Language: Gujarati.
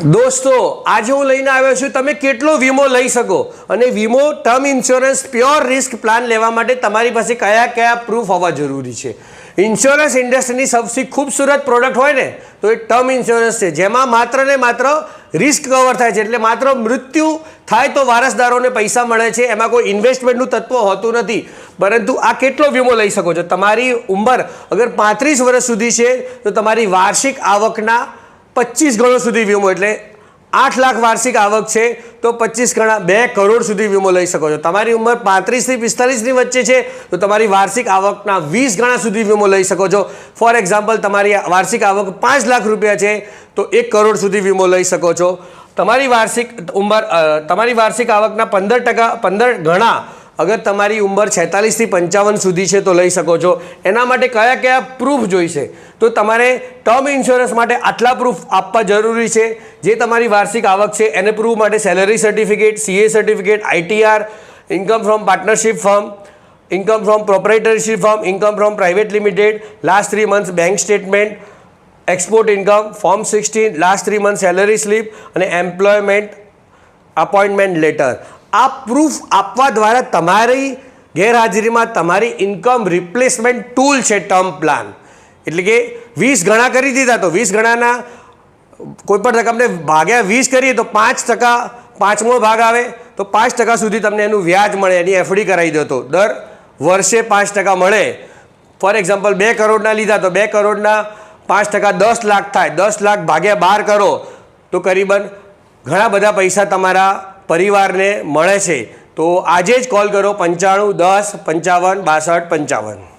દોસ્તો, આજે હું લઈને આવ્યો છું તમે કેટલો વીમો લઈ શકો અને વીમો term insurance pure risk plan લેવા માટે તમારી પાસે કયા કયા પ્રૂફ હોવા જરૂરી છે। ઇન્સ્યોરન્સ ઇન્ડસ્ટ્રીની સૌથી ખૂબસૂરત પ્રોડક્ટ હોય ને તો એ ટર્મ ઇન્સ્યોરન્સ છે, જેમાં માત્ર ને માત્ર રિસ્ક કવર થાય છે, એટલે માત્ર મૃત્યુ થાય તો વારસદારોને પૈસા મળે છે, એમાં કોઈ ઇન્વેસ્ટમેન્ટનું તત્વ હોતું નથી। પરંતુ આ કેટલો વીમો લઈ શકો છો? તમારી ઉંમર અગર 35 વર્ષ સુધી છે તો તમારી વાર્ષિક આવકના 25 ગણો સુધી વીમો, એટલે 8 લાખ વાર્ષિક આવક છે તો 25 ગણા 2 કરોડ સુધી વીમો લઈ શકો છો। તમારી ઉંમર 35 થી 45ની વચ્ચે છે તો તમારી વાર્ષિક આવકના 20 ગણા સુધી વીમો લઈ શકો છો। ફોર એક્ઝામ્પલ, તમારી વાર્ષિક આવક 5 લાખ રૂપિયા છે તો 1 કરોડ સુધી વીમો લઈ શકો છો। તમારી વાર્ષિક આવકના 15 ગણા અગર તમારી ઉંમર 46 થી 55 સુધી છે તો લઈ શકો છો। એના માટે કયા કયા પ્રૂફ જોઈશે? તો તમારે ટર્મ ઇન્સ્યોરન્સ માટે આટલા પ્રૂફ આપવા જરૂરી છે। જે તમારી વાર્ષિક આવક છે એને પ્રૂફ માટે salary certificate, CA certificate, ITR, income from partnership firm, income from proprietorship firm, income from private limited, last 3 months bank statement, export income, form 16, last 3 month salary slip અને એમ્પ્લોયમેન્ટ અપોઇન્ટમેન્ટ લેટર। આ પ્રૂફ આપવા દ્વારા તમારી ગેરહાજરીમાં તમારી ઇન્કમ રિપ્લેસમેન્ટ ટૂલ છે ટર્મ પ્લાન, એટલે કે 20 ગણા કરી દીધા તો 20 ગણાના કોઈપણ રકમને ભાગ્યા 20 કરીએ તો 5%, પાંચમો ભાગ આવે તો 5% સુધી તમને એનું વ્યાજ મળે। એની એફડી કરાવી દો તો દર વર્ષે 5% મળે। ફોર એક્ઝામ્પલ, 2 કરોડના લીધા તો 2 કરોડના 5% 10 લાખ થાય, 10 લાખ ભાગ્યા 12 કરો તો કરીબન ઘણા બધા પૈસા તમારા પરિવારને મળે છે। તો આજે જ કોલ કરો 95 10 55 62 55।